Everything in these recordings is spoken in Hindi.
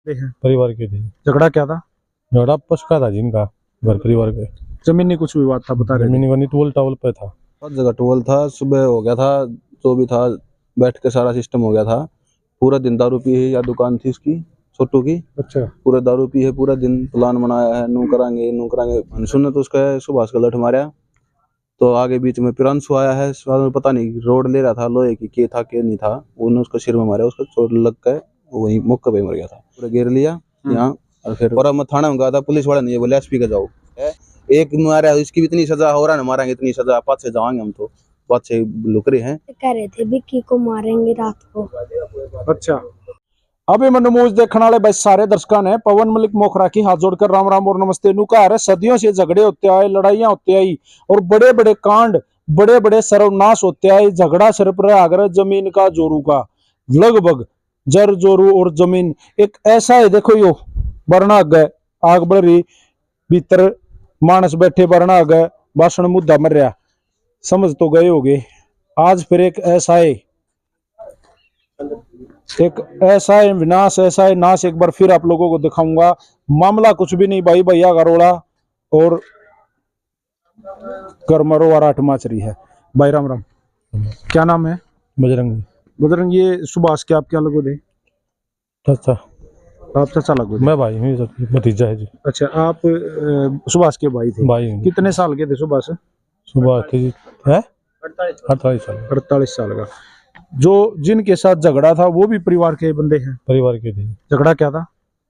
परिवार के थे। झगड़ा क्या था? झगड़ा आपस का था जिनका, घर परिवार के। जमीनी कुछ विवाद था बता रहे थे। जमीन टोल टावल पे था। हर जगह टोल था, सुबह हो गया था, जो भी था बैठ के सारा सिस्टम हो गया था। पूरा दिन दारू पी है, या दुकान थी उसकी छोटू की, अच्छा। पूरा दारू पी है, पूरा दिन प्लान बनाया है, नू करेंगे नू करेंगे। मनसून ने तो उसका सुभाष का लठ मारा, तो आगे बीच में प्रियांशु आया है, स्वाद में पता नहीं रोड ले रहा था लोहे की, के था के नहीं था, उन्होंने उसको सिर में मारा, उसको चोट लग के वहीं मौके पे मर गया था। पूरा घेर लिया यहाँ, और फिर और मैं थाना में गया था, पुलिस वाले नहीं बोले एसपी का जाओ, एक मारा इसकी भी इतनी सजा हो रहा है, मारेंगे इतनी सजा, पाँच से जाएंगे हम, तो पाँच से लुक रहे हैं। कह रहे थे विक्की को मारेंगे रात को। अच्छा। अभी मनमोज देखने वाले भाई सारे दर्शकों ने पवन मलिक मोखरा की हाथ जोड़कर राम राम और नमस्ते नु कहा है। सदियों से झगड़े होते आए, लड़ाइयां होते आई और बड़े बड़े कांड, बड़े बड़े सर्वनाश होते आए। झगड़ा सिर्फ आगर जमीन का जोरू का, लगभग जर जोरू और जमीन एक ऐसा है। देखो यो बरना अग आग बढ़ रही, भीतर मानस बैठे बरना अग भाषण मुद्दा मर रहा, समझ तो गए होगे। आज फिर एक ऐसा है, एक ऐसा है विनाश, ऐसा है नाश, एक बार फिर आप लोगों को दिखाऊंगा। मामला कुछ भी नहीं भाई, भैया का रोड़ा और करमरो वाराट माचरी है। भाई राम राम, क्या नाम है? बजरंग। बजरंग, ये सुभाष के आप क्या लगो थे? चाचा। आप चाचा लगो थे? मैं भाई हूँ, सबकी भतीजा है जी। अच्छा, आप सुभाष के भाई थे? भाई हूँ। कितने साल के थे सुभाष? सुबह थे है 48 साल। 48 साल का। जो जिनके साथ झगड़ा था वो भी परिवार के बंदे हैं? परिवार के थे। झगड़ा क्या था?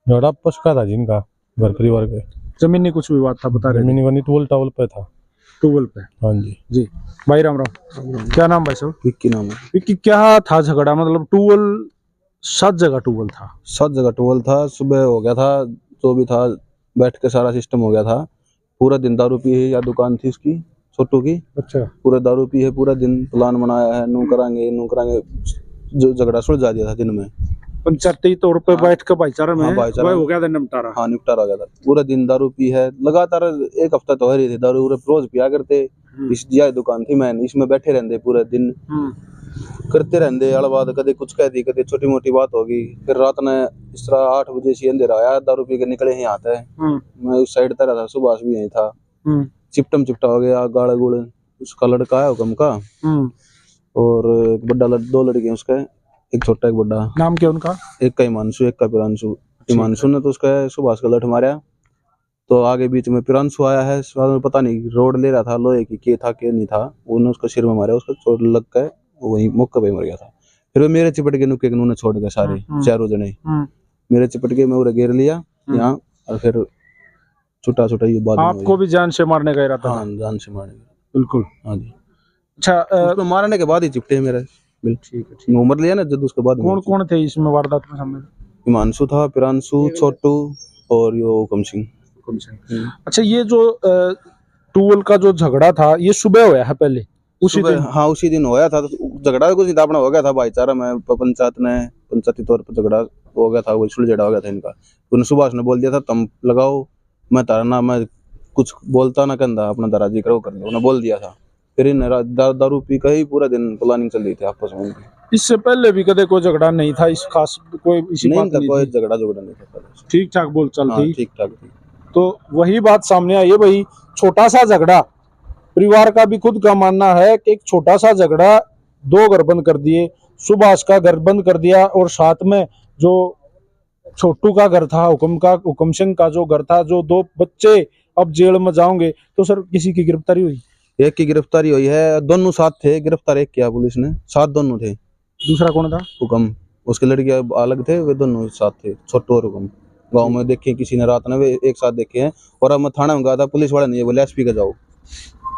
झगड़ा आपस का था जिनका, घर परिवार के। जमीनी कुछ विवाद था बता रहे थे। जमीन टोल टावल पे था। टूबल पे? हाँ जी। जी। भाई राम राम, क्या नाम भाई साहब? विक्की नाम है। विक्की, क्या था झगड़ा? मतलब टूबल, 7 जगह टूबल था? 7 जगह टोल था, सुबह हो गया था, जो भी था बैठ के सारा सिस्टम हो गया था। पूरा दिन दारू पी है, या दुकान थी उसकी छोटू की, अच्छा। पूरा दारू पी है, पूरा दिन प्लान बनाया है, नू करेंगे, जो झगड़ा सुलझा दिया था दिन में। पंचायती तौर पे बैठ के भाईचारा में भाईचारा वह हो गया था निपटारा? हाँ, निपटारा हो गया था। पूरा दिन दारू पी है लगातार, एक हफ्ता तो हो रही थी दारू, रोज पिया करते। इस जिया दुकान थी, मैं इसमें बैठे रहते पूरे दिन, करते रहते अलबाद, कदे कुछ कह दी, कदे छोटी मोटी बात होगी। फिर रात ने इस तरह 8 बजे से अंधेरा आया, दारू पी के निकले ही आते हैं। मैं उस साइड तरह था, सुभाष भी यही था। चिपटम चिपटा हो गया, गाड़ गुड़, उसका लड़का है हुक्म का, और एक बड़ा दो लड़के हैं उसके, एक छोटा एक बड़ा। नाम क्या उनका? एक का हिमांशु, एक का प्रियांशु। हिमांशु ने तो उसका सुभाष का लठ मारा, तो आगे बीच में प्रियांशु आया है, स्वाद में पता नहीं रोड ले रहा था लोहे की, के था के नहीं था, उन्होंने उसको सिर में मारा, उसको चोट लग के वहीं मौके पे मर गया था। फिर वो मेरे चिपट के नुके उन्होंने छोड़ गए सारे, चारों जने मेरे चिपट के, मैं उरे घेर लिया यहाँ, और फिर छुटा छुटा ये बात। आपको भी जान से मारने का इरादा? हाँ, जान से मारने का। बिल्कुल। हाँ जी। अच्छा, तो मारने के बाद ही चिपटे मेरे। ठीक है, उम्र लिया ना जब, उसके बाद। कौन कौन थे इसमें वारदात में शामिल? हिमांशु था, प्रियांशु, छोटू और यो हुक्म सिंह। अच्छा, ये जो टूवल का जो झगड़ा था ये सुबह होया है पहले? उसी दिन? हाँ, उसी दिन होया था। झगड़ा कुछ नहीं था, अपना हो गया था भाईचारा में, पंचायती तौर पर झगड़ा हो गया था, वो सुलझड़ा हो गया था इनका। उन्होंने सुभाष ने बोल दिया था तुम लगाओ, मैं तारा ना, मैं कुछ बोलता ना कंधा, अपना दराजी करो कर, उन्होंने बोल दिया था। फिर इन दारू पी का ही पूरा दिन प्लानिंग चल रही थी आपस में। इससे पहले भी कदे कोई झगड़ा नहीं था इस खास, कोई इसी नहीं बात था, नहीं कोई थी? झगड़ा नहीं था, ठीक ठाक बोल चल थी? ठीक ठाक थी। तो वही बात सामने आई है भाई, छोटा सा झगड़ा, परिवार का भी खुद का मानना है कि एक छोटा सा झगड़ा 2 घर बंद कर दिए, सुभाष का घर बंद कर दिया, और साथ में जो छोटू का घर था, हुक्म सिंह का जो घर था, जो 2 बच्चे अब जेल में जाओगे। तो सर किसी की गिरफ्तारी हुई? एक की गिरफ्तारी हुई है, दोनों साथ थे, गिरफ्तार एक किया पुलिस ने, साथ दोनों थे। दूसरा कौन था? हुक्म, उसके लड़के अलग थे, वे दोनों साथ थे, छोटू और हुक्म। गांव में देखे किसी ने रात में, वे एक साथ देखे हैं। और अब मैं थाना में गया था, पुलिस वाले नहीं बोले एसपी का जाओ।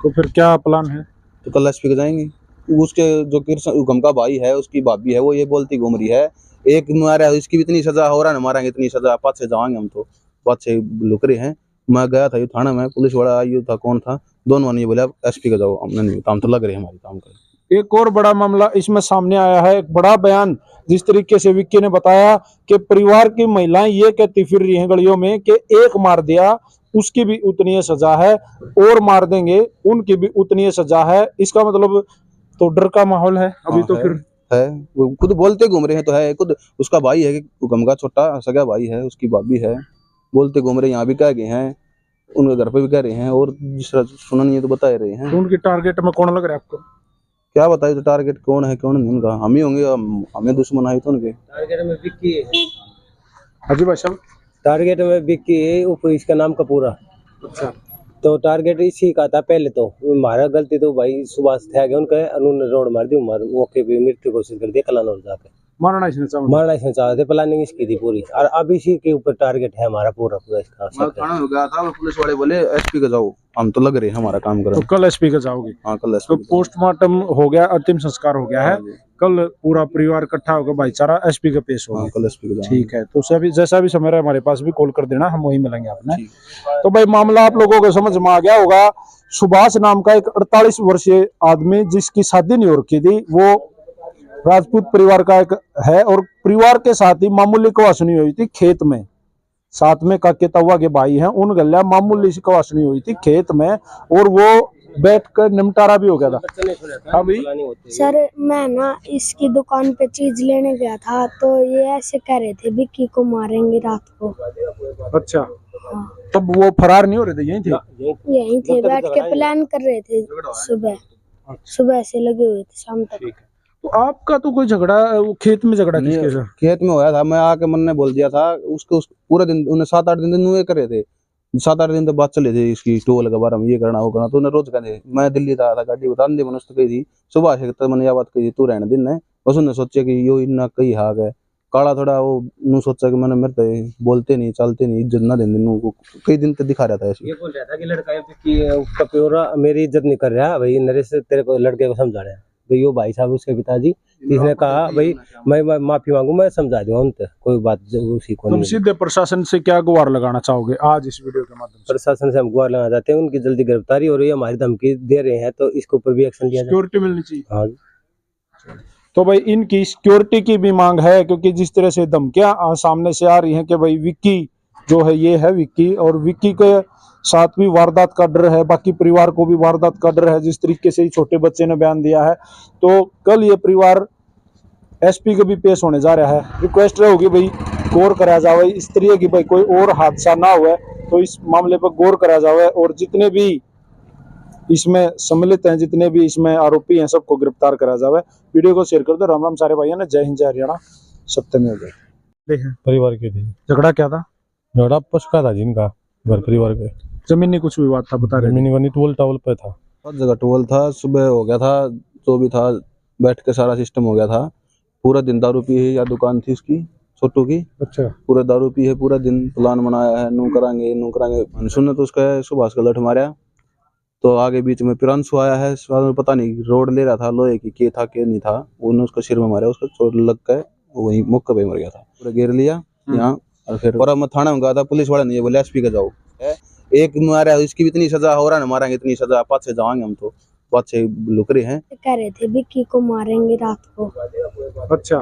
तो फिर क्या प्लान है? तो कल एसपी का जाएंगे। उसके जो हुक्म का भाई है, उसकी भाभी है, वो ये बोलती घूम रही है, एक मारा इसकी भी इतनी सजा हो रहा है, मारेंगे इतनी सजा, पाँच से जाएंगे हम, तो पाँच से लुक रहे हैं। मैं गया था ये थाना में, पुलिस वाला आई था, कौन था, दोनों ने बोला एसपी का जाओ, हमने नहीं, काम तो लग रहे हैं हमारे काम कर। एक और बड़ा मामला इसमें सामने आया है, एक बड़ा बयान जिस तरीके से विक्की ने बताया कि परिवार की महिलाएं ये कहती फिर रही हैं गलियों में कि एक मार दिया उसकी भी उतनी ही सजा है, और मार देंगे उनकी भी उतनी ही सजा है। इसका मतलब तो डर का माहौल है अभी। तो फिर है, वो खुद बोलते घूम रहे हैं। तो है खुद उसका भाई है, उगम का छोटा सगा भाई है, उसकी भाभी है, बोलते घूम रहे हैं। यहाँ भी कह गए हैं, उनके घर पे भी कह रहे हैं, और दूसरा सुना नहीं है तो बता रहे हैं। तो उनकी टारगेट में कौन लग रहा है आपको? क्या बताए तो टारगेट कौन है कौन नहीं उनका, हम ही होंगे, हमें दुश्मन आए तो उनके। टारगेट में विक्की है, हाजी भाई साहब। टारगेट में विक्की है, ऊपर इसका नाम कपूरा। अच्छा, तो टारगेट इसी का था पहले। तो हमारा गलती तो भाई सुभाष थे गया उनका, उन्होंने रोड मार दी, मार मौके पे मृत्यु की कोशिश कर दी कलानौर जाके। मारना इसने चाहा। मारना इसने चाहते थे, प्लानिंग इसकी थी पूरी, और अब इसी के ऊपर टारगेट है हमारा पूरा पूरा इसका। मैं थाना में गया था, पुलिस वाले बोले एसपी का जाओ, हम तो लग रहे हैं हमारा काम करें। तो कल एसपी के जाओगे? हाँ कल तो एसपी पोस्टमार्टम हो गया, अंतिम संस्कार हो गया है, कल पूरा परिवार इकट्ठा होकर भाईचारा एसपी के पेश होगा। हाँ कल एसपी का जाओ। ठीक है, तो सभी जैसा भी समय रहे हमारे पास भी कॉल कर देना, हम वहीं मिलेंगे आपने। तो भाई मामला आप लोगों को समझ में आ गया होगा। सुभाष नाम का एक 48 वर्षीय आदमी जिसकी शादी नहीं हो रखी थी, वो राजपूत परिवार का एक है, और परिवार के साथ ही मामूली कवासनी हुई थी खेत में। साथ में काके तवा के भाई हैं, उन गल्या मामूली सी कवासनी हुई थी खेत में, और वो बैठकर निमटारा भी हो गया था। हाँ भाई। सर मैं ना इसकी दुकान पे चीज लेने गया था, तो ये ऐसे कह रहे थे विक्की को मारेंगे रात को। अच्छा, हाँ, तब वो फरार नहीं हो रहे थे, यहीं थे? यहीं थे, बैठ के प्लान कर रहे थे। सुबह से लगे हुए थे शाम तक। तो आपका तो कोई झगड़ा, वो खेत में झगड़ा किसके साथ? खेत में होया था, मैं आके मन ने बोल दिया था उसके, पूरे दिन उन्हें 7-8 दिन ये करे थे, 7-8 दिन तो बात चले थे इसकी टोल के बारे में, ये करना वो करना। तो उन्हें रोज कहते, मैं दिल्ली था गाड़ी बता दे मनुष्य कही थी सुबह से, तब मैंने यह बात कही तू रहने दिन है। बस उन्हें सोचा कि यो इन्ना कई हाग है काला थोड़ा, वो नु सोचा कि मैंने मेरे तो बोलते नहीं चलते नहीं, इज्जत ना देने नु कई दिन तक दिखा रहा था ऐसे। ये बोल रहा था कि लड़का विक्की कपूरा मेरी इज्जत नहीं कर रहा भाई, नरेश तेरे को लड़के को समझा रहा है भाई। यो भाई साहब उसके पिताजी, इसने कहा भाई मैं माफी मांगू, मैं समझा दूंगा उनसे, कोई बात उसी को तुम नहीं। सीधे प्रशासन से क्या गुहार लगाना चाहोगे आज इस वीडियो के माध्यम से? प्रशासन से हम गुहार लगाना चाहते हैं, उनकी जल्दी गिरफ्तारी हो रही है, हमारी धमकी दे रहे हैं, तो इसके ऊपर भी एक्शन लिया जाए। सिक्योरिटी मिलनी चाहिए। हाँ, तो भाई इनकी सिक्योरिटी की भी मांग है, क्योंकि जिस तरह से धमकियां सामने से आ रही हैं कि भाई विक्की जो है ये है विक्की, और विक्की के साथ भी वारदात का डर है, बाकी परिवार को भी वारदात का डर है, जिस तरीके से छोटे बच्चे ने बयान दिया है। तो कल ये परिवार एसपी के भी पेश होने जा रहा है। रिक्वेस्ट होगी भाई गौर करा जाए इस तरीके की, भाई कोई और हादसा ना हुआ, तो इस मामले पर गौर करा जाए, और जितने भी इसमें सम्मिलित हैं, जितने भी इसमें आरोपी हैं, सबको गिरफ्तार करा जाए। वीडियो को शेयर कर दो। राम राम सारे भाइयों ने, जय हिंद जय हरियाणा, सत्यम हो गए। परिवार के थे। झगड़ा क्या था? झगड़ा आपस का था जिनका, घर परिवार के। जमीनी कुछ विवाद था, बता रहे थे। जमीन टोल टावल पे था। हर जगह टोल था, सुबह हो गया था, जो भी था बैठ के सारा सिस्टम हो गया था। पूरा दिन दारू पी है, या दुकान थी उसकी छोटू की, अच्छा, पूरा दारू पी है, पूरा दिन प्लान बनाया है, नू करांगे। सुनने तो उसका सुभाष का लठ मारा, तो आगे बीच में पिरांशु आया है, पता नहीं रोड ले रहा था लोहे की, के था के नहीं था, उन्होंने उसका सिर में मारा, उसका चोट लग गए, वही मौके पे मर गया था। पूरा घेर लिया यहाँ, और फिर और मैं थाना में गया था, पुलिस वाले ने बोले एसपी का जाओ, एक मारा इसकी भी इतनी सजा हो रहा है, मारेंगे इतनी सजा, पाँच से जाएंगे हम, तो पाँच से लुक रहे हैं। कह रहे थे विक्की को मारेंगे रात को। अच्छा,